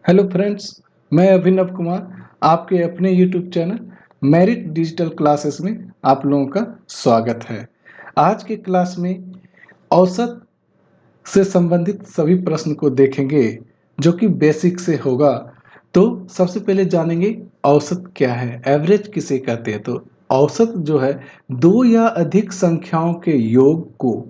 Hello friends, मैं अभिनव कुमार आपके अपने YouTube channel merit digital classes में आप लोगों का स्वागत है। आज के क्लास में औसत से संबंधित सभी प्रश्न को देखेंगे जो कि बेसिक से होगा। तो सबसे पहले जानेंगे औसत क्या है, एवरेज किसे कहते हैं। तो औसत जो है दो या अधिक संख्याओं के योग को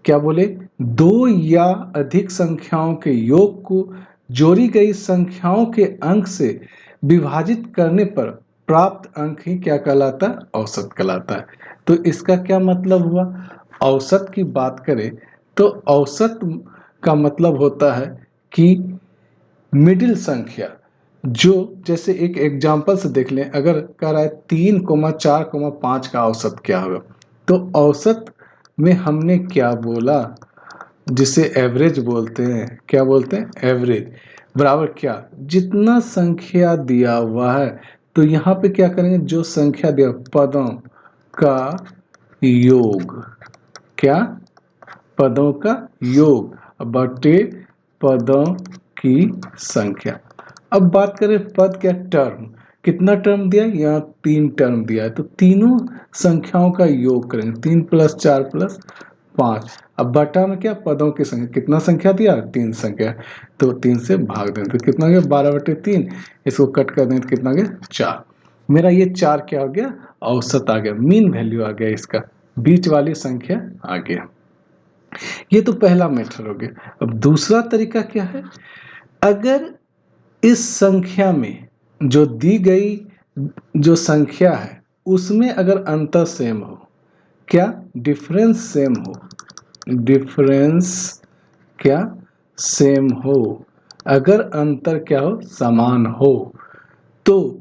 क्या बोले, दो या अधिक संख्याओं के योग को जोड़ी गई संख्याओं के अंक से विभाजित करने पर प्राप्त अंक ही क्या कहलाता है, औसत कहलाता है। तो इसका क्या मतलब हुआ, औसत की बात करें तो औसत का मतलब होता है कि मिडिल संख्या, जो जैसे एक एग्जांपल से देख लें, अगर कह रहा है 3,4,5 का औसत क्या होगा, तो औसत में हमने क्या बोला, जिसे एवरेज बोलते हैं। क्या बोलते हैं, एवरेज बराबर क्या, जितना संख्या दिया हुआ है तो यहाँ पे क्या करेंगे, जो संख्या दिया पदों का योग, क्या, पदों का योग बटे पदों की संख्या। अब बात करें पद क्या, टर्म, कितना टर्म दिया, यहाँ 3 टर्म दिया है, तो तीनों संख्याओं का योग करेंगे, 3 + 4 + 5। अब बटा में क्या, पदों की संख्या, कितना संख्या दिया, 3 संख्या, तो 3 से भाग दें तो कितना गया, 12/3। इसको कट कर दें तो कितना गया, 4। मेरा ये 4 क्या हो गया, औसत आ गया, मीन वैल्यू आ गया, इसका बीच वाली संख्या आ गया। ये तो पहला मेथड हो गया। अब दूसरा तरीका क्या है, अगर इस संख्या में जो दी गई जो संख्या है उसमें अगर अंतर सेम हो, क्या, डिफरेंस सेम हो, डिफरेंस क्या, सेम हो, अगर अंतर क्या हो, समान हो, तो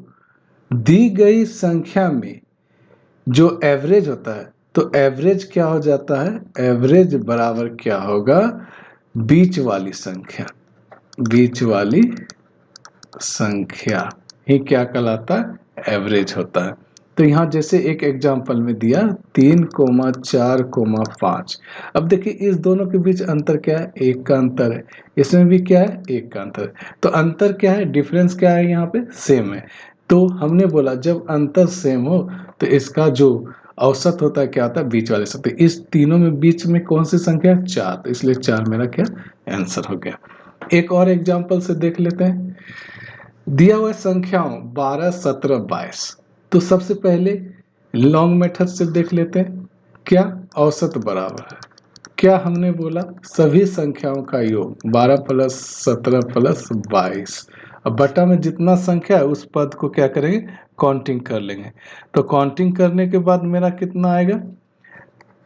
दी गई संख्या में जो एवरेज होता है, तो एवरेज क्या हो जाता है, एवरेज बराबर क्या होगा, बीच वाली संख्या, बीच वाली संख्या ही क्या कहलाता है, एवरेज होता है। तो यहाँ जैसे एक एग्जांपल में दिया 3,4,5। अब देखिए इस दोनों के बीच अंतर क्या है, 1 का अंतर है, इसमें भी क्या है, 1 का अंतर है। तो अंतर क्या है, डिफरेंस क्या है, यहाँ पे सेम है। तो हमने बोला जब अंतर सेम हो तो इसका जो औसत होता है क्या होता है, बीच वाले संख्या। इस तीनों में बीच में कौन सी संख्या है, 4, तो इसलिए 4 मेरा क्या आंसर हो गया। एक और एग्जांपल से देख लेते हैं, दिया हुआ संख्याओं 12, 17, 22। तो सबसे पहले लॉन्ग मेथड से देख लेते हैं, क्या, औसत बराबर है, क्या हमने बोला, सभी संख्याओं का योग 12 + 17 + 22। अब बटा में जितना संख्या है उस पद को क्या करेंगे, काउंटिंग कर लेंगे। तो काउंटिंग करने के बाद मेरा कितना आएगा,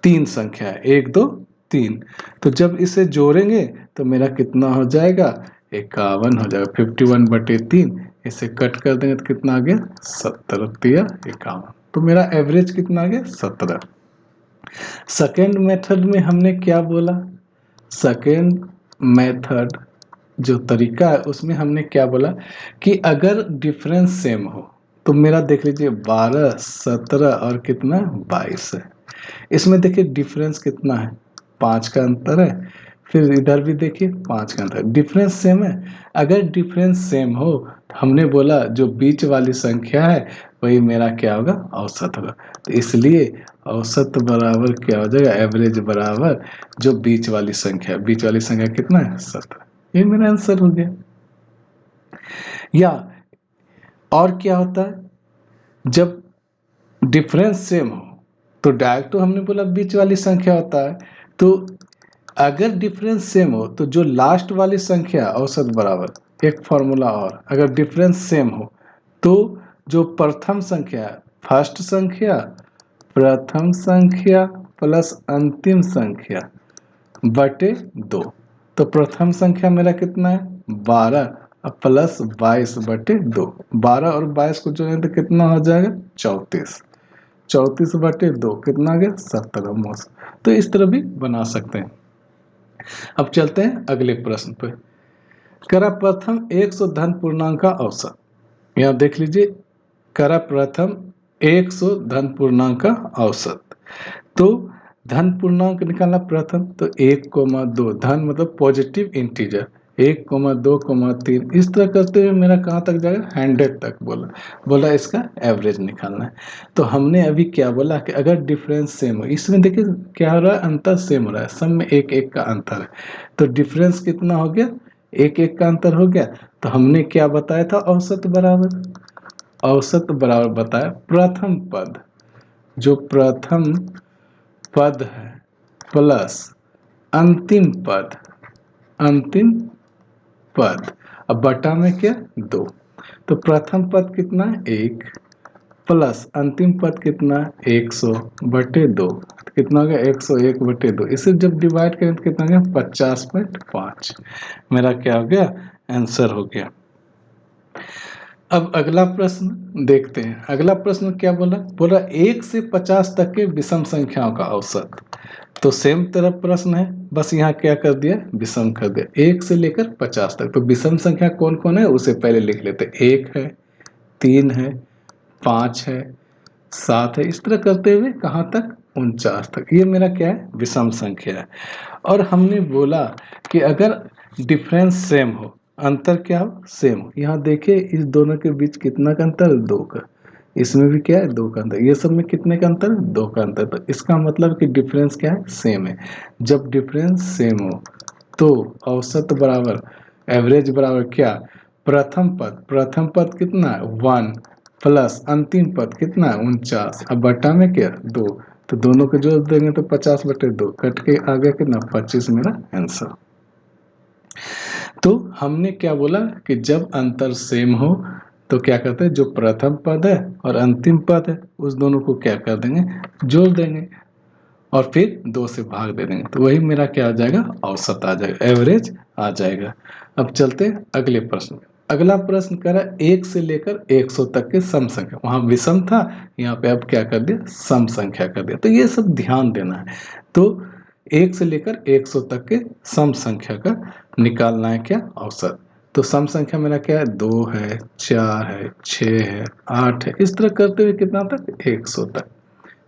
3 संख्या है, 1, 2, 3। तो जब इसे जोड़ेंगे तो मेरा कितना हो जाएगा, 51 हो जाएगा, 51/3। इसे कट कर देंगे तो कितना आ गया, 17, 51। तो मेरा एवरेज कितना आ गया, 17। सेकेंड मेथड में हमने क्या बोला, सेकेंड मेथड जो तरीका है उसमें हमने क्या बोला कि अगर डिफरेंस सेम हो, तो मेरा देख लीजिए 12, 17 और कितना 22 है। इसमें देखिए डिफरेंस कितना है, 5 का अंतर है। फिर इधर भी देखिए 5 का अंतर है, डिफरेंस सेम है। अगर डिफरेंस सेम हो तो हमने बोला जो बीच वाली संख्या है वही मेरा क्या होगा, औसत होगा। तो इसलिए औसत बराबर क्या हो जाएगा, एवरेज बराबर जो बीच वाली संख्या, बीच वाली संख्या कितना है, 17। ये मेरा आंसर हो गया। या और क्या होता है, जब डिफरेंस सेम हो तो डायरेक्ट तो हमने बोला बीच वाली संख्या होता है। तो अगर डिफरेंस सेम हो तो जो लास्ट वाली संख्या औसत बराबर, एक फॉर्मूला और, अगर डिफरेंस सेम हो तो जो प्रथम संख्या है, फर्स्ट संख्या, प्रथम संख्या प्लस अंतिम संख्या बटे 2। तो प्रथम संख्या मेरा कितना है, 12 प्लस 22/2। 12 और 22 को जोड़ें तो कितना हो जाएगा, 34। 34/2 कितना आ गया, 17 मोस। तो इस तरह भी बना सकते हैं। अब चलते हैं अगले प्रश्न पे। करा प्रथम 100 धन पूर्णांक का औसत। यहाँ देख लीजिए, करा प्रथम 100 धन पूर्णांक का औसत। तो धन पूर्णांक निकालना प्रथम, तो 1, 2, धन मतलब पॉजिटिव इंटीजर, 1,2,3 इस तरह करते हुए मेरा कहाँ तक जाएगा 100 तक बोला इसका एवरेज निकालना है। तो हमने अभी क्या बोला कि अगर डिफरेंस सेम हो, इसमें देखिए क्या हो रहा है, अंतर सेम हो रहा है, सब में 1-1 का अंतर है। तो डिफरेंस कितना हो गया, 1-1 का अंतर हो गया। तो हमने क्या बताया था, औसत बराबर बताया प्रथम पद, जो प्रथम पद है प्लस अंतिम पद अब बटा में क्या 2। तो प्रथम पद कितना 1 प्लस अंतिम पद कितना 100/2, कितना हो गया 101/2। इसे जब डिवाइड करें तो कितना हो गया 50.5। मेरा क्या हो गया, आंसर हो गया। अब अगला प्रश्न देखते हैं। अगला प्रश्न क्या बोला 1 से 50 तक के विषम संख्याओं का औसत। तो सेम तरह प्रश्न है, बस यहाँ क्या कर दिया, विषम कर दिया 1 से लेकर 50 तक। तो विषम संख्या कौन कौन है उसे पहले लिख लेते, 1 है, 3 है, 5 है, 7 है, इस तरह करते हुए कहाँ तक 49 तक। ये मेरा क्या है, विषम संख्या है। और हमने बोला कि अगर डिफरेंस सेम हो, अंतर क्या हो, सेम हो। यहाँ देखिए इस दोनों के बीच कितना का अंतर, 2 का। इसमें भी क्या है, 2 का अंतर। ये सब में कितने का अंतर, 2 का अंतर। तो इसका मतलब कि डिफरेंस क्या है, सेम है। जब डिफरेंस सेम हो तो औसत बराबर एवरेज बराबर क्या, प्रथम पद कितना 1 प्लस अंतिम पद कितना 49, अब बटा में क्या 2। तो दोनों को जोड़ देंगे तो 50/2 कट के आ गया कितना 25, मेरा आंसर। तो हमने क्या बोला कि जब अंतर सेम हो तो क्या करते हैं, जो प्रथम पद है और अंतिम पद है उस दोनों को क्या कर देंगे, जोड़ देंगे और फिर 2 से भाग दे देंगे। तो वही मेरा क्या आ जाएगा, औसत आ जाएगा, एवरेज आ जाएगा। अब चलते हैं अगले प्रश्न। अगला प्रश्न कह रहा है 1 से लेकर 100 तक के सम संख्या। वहां विषम था, यहाँ पे अब क्या कर दिया, सम संख्या कर दिया। तो ये सब ध्यान देना है। तो 1 से लेकर 100 तक के सम संख्या का निकालना है क्या, औसत। तो सम संख्या मेरा क्या है, 2 है, 4 है, 6 है, 8 है, इस तरह करते हुए कितना तक 100 तक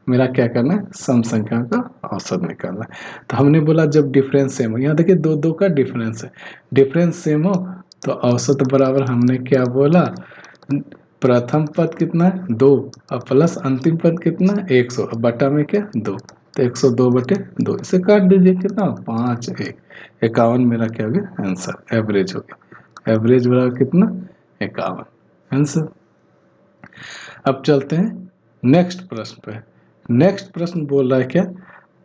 मेरा क्या करना है, सम संख्या का औसत निकालना है। तो हमने बोला जब डिफरेंस सेम हो, यहाँ देखिए 2-2 का डिफरेंस है, डिफरेंस सेम हो तो औसत बराबर हमने क्या बोला, प्रथम पद कितना है 2 और प्लस अंतिम पद कितना है 100, अब बटा में क्या 2। तो 102/2, इसे काट दीजिए कितना 5 1 51, मेरा क्या हो गया आंसर, एवरेज हो गया। एवरेज बराबर कितना 51, आंसर। अब चलते हैं नेक्स्ट प्रश्न पे। नेक्स्ट प्रश्न बोल रहा है क्या,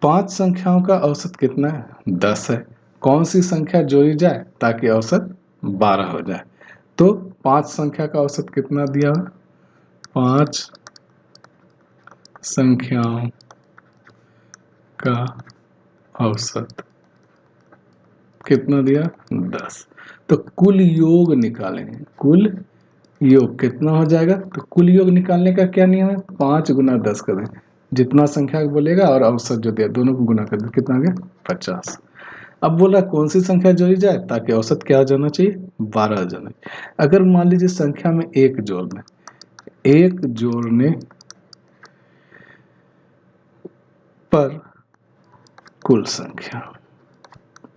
5 संख्याओं का औसत कितना है 10 है, कौन सी संख्या जोड़ी जाए ताकि औसत 12 हो जाए। तो 5 संख्या का औसत कितना दिया हुआ, 5 संख्याओं का औसत कितना दिया 10। तो कुल योग निकालेंगे, कुल योग कितना हो जाएगा। तो कुल योग निकालने का क्या नियम है, 5 × 10 करें, जितना संख्या बोलेगा और औसत जो दिया दोनों को गुना कर दे, कितना आ गया 50। अब बोला कौन सी संख्या जोड़ी जाए ताकि औसत क्या हो जाना चाहिए 12 हो जाना चाहिए। अगर मान लीजिए संख्या में एक जोड़ने पर कुल संख्या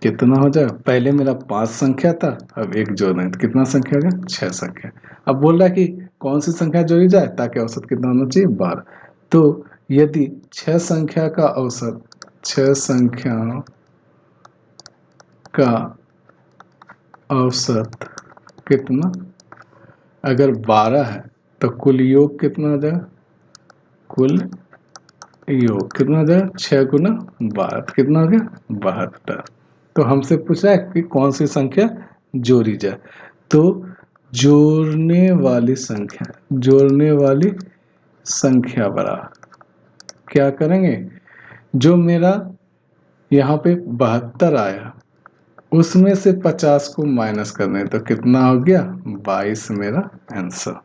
कितना हो जाएगा, पहले मेरा 5 संख्या था, अब एक जोड़ना है तो कितना संख्या हो गया 6 संख्या। अब बोल रहा है कि कौन सी संख्या जोड़ी जाए ताकि औसत कितना होना चाहिए 12। तो यदि 6 संख्या का औसत, 6 संख्याओं का औसत कितना, अगर 12 है तो कुल योग कितना हो जाएगा, कुल योग कितना हो जाएगा 6 × 12, कितना हो गया 72। तो हमसे पूछा है कि कौन सी संख्या जोड़ी जाए। तो जोड़ने वाली संख्या बराबर क्या करेंगे, जो मेरा यहाँ पे 72 आया उसमें से 50 को माइनस कर दें तो कितना हो गया 22, मेरा आंसर।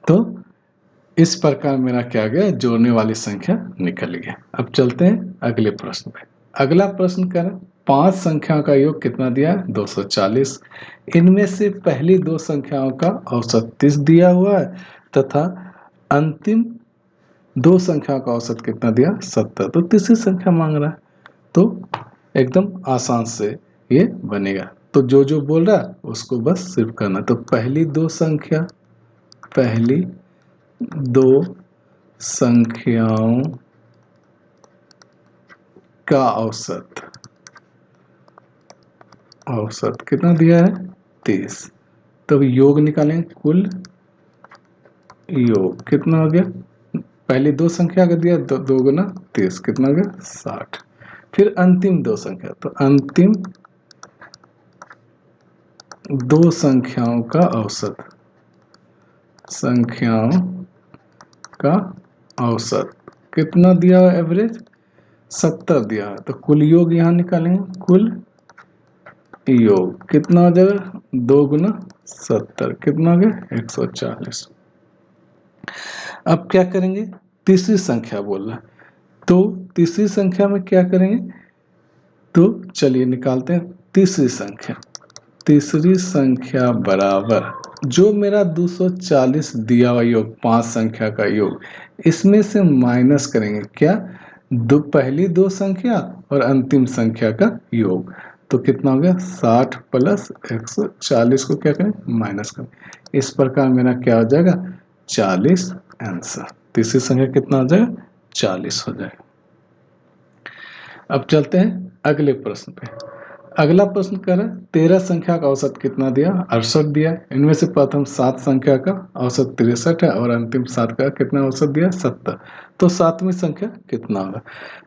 तो इस प्रकार मेरा क्या गया, जोड़ने वाली संख्या निकल गया। अब चलते हैं अगले प्रश्न पे। अगला प्रश्न करें 5 संख्याओं का योग कितना दिया है 240। इनमें से पहली 2 संख्याओं का औसत 30 दिया हुआ है तथा अंतिम 2 संख्याओं का औसत कितना दिया 70। तो तीसरी संख्या मांग रहा है। तो एकदम आसान से ये बनेगा। तो जो जो बोल रहा है उसको बस सिर्फ करना। तो पहली दो संख्याओं का औसत कितना दिया है 30। तो योग निकालेंगे, कुल योग कितना हो गया, पहली दो संख्या का दिया, दो गुना 30 कितना हो गया 60। फिर अंतिम दो संख्या, तो अंतिम दो संख्याओं का औसत कितना दिया हुआ, एवरेज 70 दिया है। तो कुल योग यहाँ निकालेंगे, कुल योग कितना हो जाएगा, 2 गुना 70 कितना हो गया 140। अब क्या करेंगे, तीसरी संख्या बोल रहा है, तो तीसरी संख्या में क्या करेंगे, तो चलिए निकालते हैं तीसरी संख्या बराबर जो मेरा 240 दिया हुआ योग, 5 संख्या का योग, इसमें से माइनस करेंगे क्या, पहली दो संख्या और अंतिम संख्या का योग। तो कितना हो गया 60 प्लस 140 को क्या करें माइनस करें। इस प्रकार मेरा क्या हो जाएगा 40 आंसर। तीसरी संख्या कितना हो जाएगा 40 हो जाएगा। अब चलते हैं अगले प्रश्न पे। अगला प्रश्न कह रहा है 13 संख्या का औसत कितना दिया, 68 दिया। इनमें से प्रथम 7 संख्या का औसत 63 है और अंतिम 7 का कितना औसत दिया 70। तो 7वीं संख्या कितना होगा।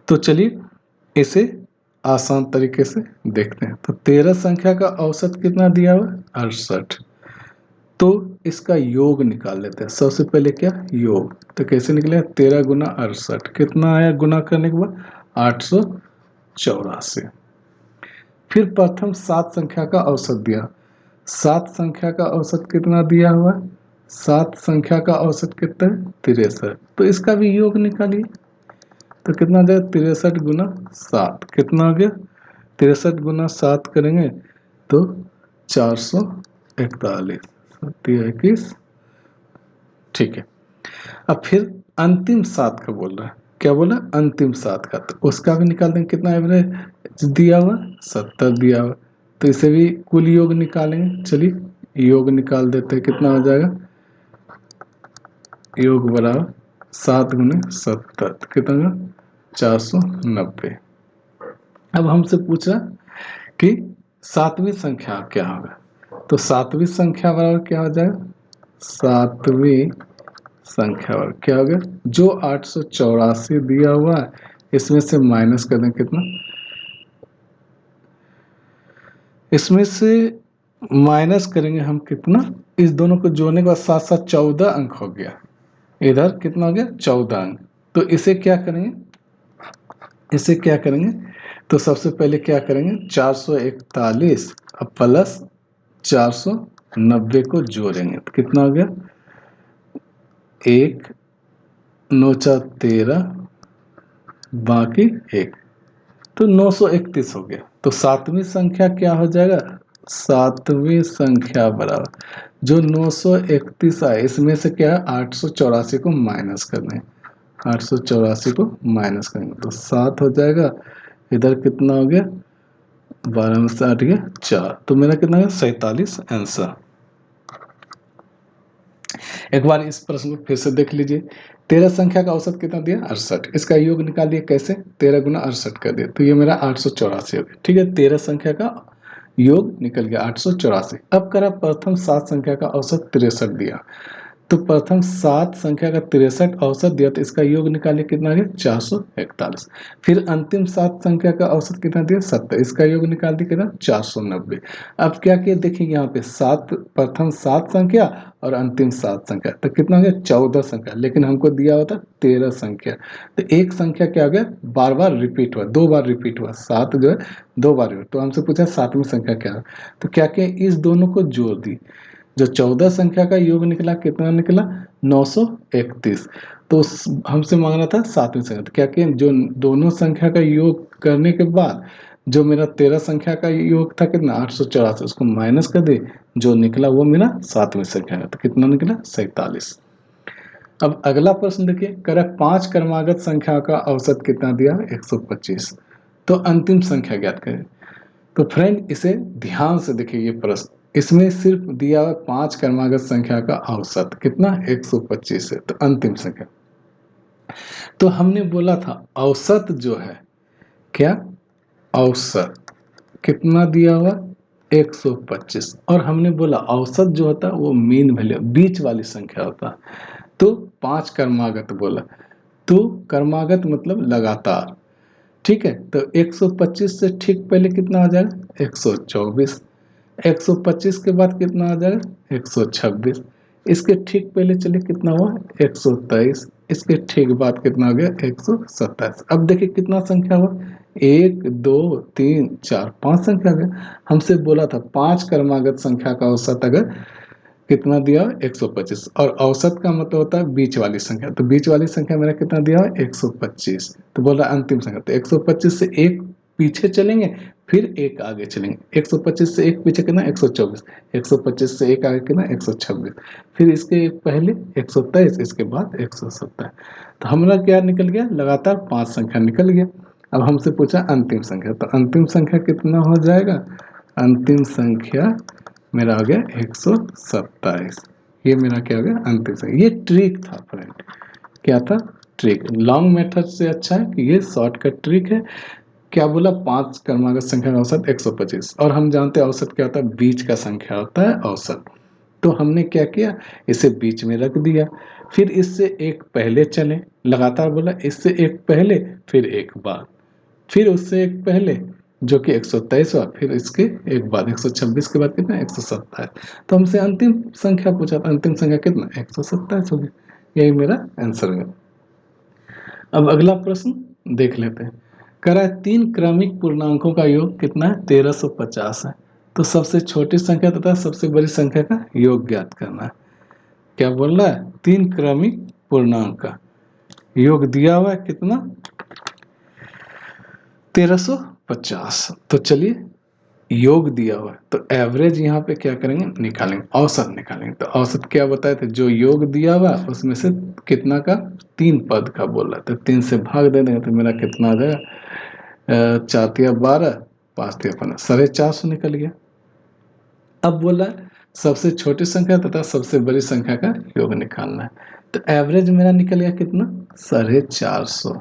तो चलिए इसे आसान तरीके से देखते हैं। तो 13 संख्या का औसत कितना दिया हुआ 68। तो इसका योग निकाल लेते हैं। सबसे पहले क्या योग, तो कैसे निकलेगा 13 गुना 68 कितना आया, गुना करने के बाद 884। फिर प्रथम 7 संख्या का औसत दिया, 7 संख्या का औसत कितना दिया हुआ, 7 संख्या का औसत कितना है 63। तो इसका भी योग निकालिए, तो कितना जाए 63 गुना 7 कितना हो गया, 63 गुना 7 करेंगे तो 441 21। ठीक है। अब फिर अंतिम 7 का बोल रहा है, क्या बोला अंतिम 7 का, तो उसका भी निकाल देंगे कितना एवरेज दिया हुआ 70 दिया हुआ। तो इसे भी कुल योग निकालेंगे। चलिए योग निकाल देते हैं, कितना हो जाएगा योग बराबर 7 गुने 70 कितना 490। अब हमसे पूछ रहा कि 7वीं संख्या क्या होगा। तो 7वीं संख्या बराबर क्या हो जाएगा, 7वीं संख्या बराबर क्या हो गया, जो 884 दिया हुआ है इसमें से माइनस कर दें कितना, इसमें से माइनस करेंगे हम कितना, इस दोनों को जोड़ने के बाद साथ साथ 14 अंक हो गया, इधर कितना हो गया 14 अंक। तो इसे क्या करेंगे, तो सबसे पहले क्या करेंगे 441 अब प्लस 490 को जोड़ेंगे तो कितना हो गया 1 9 4 13 बाकी 1, तो 931 हो गया। तो 7वीं संख्या क्या हो जाएगा, 7वीं संख्या बराबर जो 931 आए इसमें से क्या है 884 को माइनस करना है, 884 को माइनस करेंगे तो 7 हो जाएगा। इधर कितना हो गया 12 में से 8 गया 4, तो मेरा कितना है 47 आंसर। एक बार इस प्रश्न को फिर से देख लीजिए। 13 संख्या का औसत कितना दिया 68, इसका योग निकाल दिया कैसे 13 गुना 68 कर दिया, तो ये मेरा 884 हो गया। ठीक है, 13 संख्या का योग निकल गया 884। अब करा प्रथम 7 संख्या का औसत 63 दिया, तो प्रथम 7 संख्या का 63 औसत दिया, तो इसका योग निकालिए कितना गया 441। फिर अंतिम 7 संख्या का औसत कितना दिया 70, इसका योग निकाल दिया कितना 490। अब क्या किया देखिए यहाँ पे 7 प्रथम 7 संख्या और अंतिम 7 संख्या, तो कितना हो गया 14 संख्या, लेकिन हमको दिया हुआ था 13 संख्या। तो एक संख्या क्या हो गया बार बार रिपीट हुआ, 2 बार रिपीट हुआ, 7 जो है 2 बार रिपीट। तो हमसे पूछा 7वीं संख्या क्या है, तो क्या किया इस दोनों को जोड़ दी, जो 14 संख्या का योग निकला कितना निकला 931। तो हमसे मांग रहा था 7वीं संख्या, तो क्या किया जो दोनों संख्या का योग करने के बाद जो मेरा 13 संख्या का योग था कितना 884, उसको माइनस कर दे, जो निकला वो मेरा 7वीं संख्या है, तो कितना निकला 47। अब अगला प्रश्न देखिए, कह 5 क्रमागत संख्या का औसत कितना दिया 125। तो अंतिम संख्या ज्ञात करें। तो फ्रेंड इसे ध्यान से देखिए ये प्रश्न, इसमें सिर्फ दिया हुआ 5 क्रमागत संख्या का औसत कितना 125 है, तो अंतिम संख्या। तो हमने बोला था औसत जो है, क्या औसत कितना दिया हुआ 125, और हमने बोला औसत जो होता है वो मीन वैल्यू बीच वाली संख्या होता है। तो 5 कर्मागत बोला, तो कर्मागत मतलब लगातार, ठीक है। तो 125 से ठीक पहले कितना आ जाएगा 124, 125 के बाद कितना आ जाएगा 126, इसके ठीक पहले चलिए कितना हुआ 123, इसके ठीक बाद कितना हो गया 127। अब देखिए कितना संख्या हुआ 1 2 3 4 5 संख्या आ गया। हमसे बोला था 5 क्रमागत संख्या का औसत अगर कितना दिया 125, और औसत का मतलब होता है बीच वाली संख्या, तो बीच वाली संख्या मेरा कितना दिया 125, तो बोला अंतिम संख्या, तो 125 से एक पीछे चलेंगे फिर एक आगे चलेंगे, 125 से एक पीछे कितना 124, 125 से एक आगे कितना 126, फिर इसके पहले 123, इसके बाद 127। तो हमारा क्या निकल गया लगातार 5 संख्या निकल गया। अब हमसे पूछा अंतिम संख्या, तो अंतिम संख्या कितना हो जाएगा, अंतिम संख्या मेरा आ गया 127। ये मेरा क्या हो गया अंतिम संख्या। ये ट्रिक था फ्रेंड, क्या था ट्रिक। लॉन्ग मेथड से अच्छा है कि ये शॉर्टकट ट्रिक है। क्या बोला 5 क्रमागत संख्या का औसत 125, और हम जानते हैं औसत क्या होता है बीच का संख्या होता है औसत। तो हमने क्या किया इसे बीच में रख दिया, फिर इससे एक पहले चले, लगातार बोला इससे एक पहले फिर एक बाद, फिर उससे एक पहले जो कि 123 हुआ, फिर इसके एक बाद 126 के बाद कितना 127। तो हमसे अंतिम संख्या पूछा था, अंतिम संख्या कितना 127 हो गया। यही मेरा आंसर है। अब अगला प्रश्न देख लेते हैं। कह रहा है 3 क्रमिक पूर्णांकों का योग कितना है 1350 है। तो सबसे छोटी संख्या तथा सबसे बड़ी संख्या का योग ज्ञात करना है। क्या बोल रहा है 3 क्रमिक पूर्णांक का योग दिया हुआ है कितना 1350। तो चलिए योग दिया हुआ है तो एवरेज यहाँ पे क्या करेंगे निकालेंगे, औसत निकालेंगे। तो औसत क्या बताए थे, जो योग दिया हुआ उसमें से कितना का 3 पद का बोल रहा है, तो 3 से भाग दे देंगे तो मेरा कितना आ जाएगा 4 तिया 12 5 तिया 15, 450 निकल गया। अब बोला सबसे छोटी संख्या तथा सबसे बड़ी संख्या का योग निकालना है, तो एवरेज मेरा निकल गया कितना 450।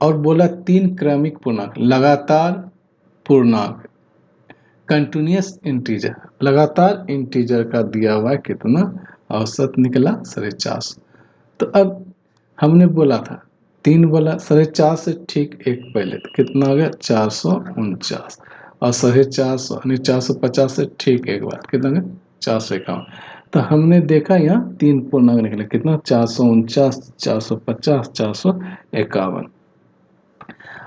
और बोला 3 क्रमिक पूर्णांक लगातार पूर्णांक कंटिन्यूअस इंटीजर, लगातार इंटीजर का दिया हुआ है कितना औसत निकला 450। तो अब हमने बोला था 3 बोला 450 से ठीक एक पहले तो कितना हो गया 449, और 450 यानी 450 से ठीक एक बार कितना हो गया 451। तो हमने देखा यहाँ 3 पूर्णांक निकले कितना 449 450 451।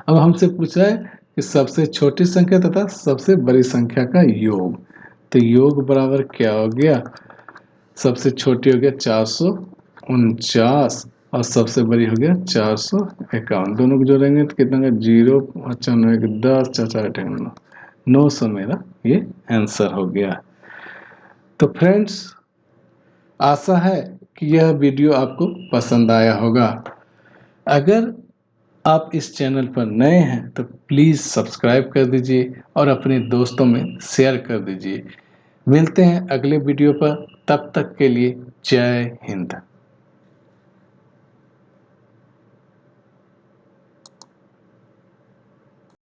अब हमसे पूछ रहा है कि सबसे छोटी संख्या तथा सबसे बड़ी संख्या का योग, तो योग बराबर क्या हो गया, सबसे छोटी हो गया 449 और सबसे बड़ी हो गया 451, दोनों को जोड़ेंगे तो कितना होगा 0 95 10 4 900 मेरा ये आंसर हो गया। तो फ्रेंड्स आशा है कि यह वीडियो आपको पसंद आया होगा। अगर आप इस चैनल पर नए हैं तो प्लीज़ सब्सक्राइब कर दीजिए और अपने दोस्तों में शेयर कर दीजिए। मिलते हैं अगले वीडियो पर, तब तक के लिए जय हिंद।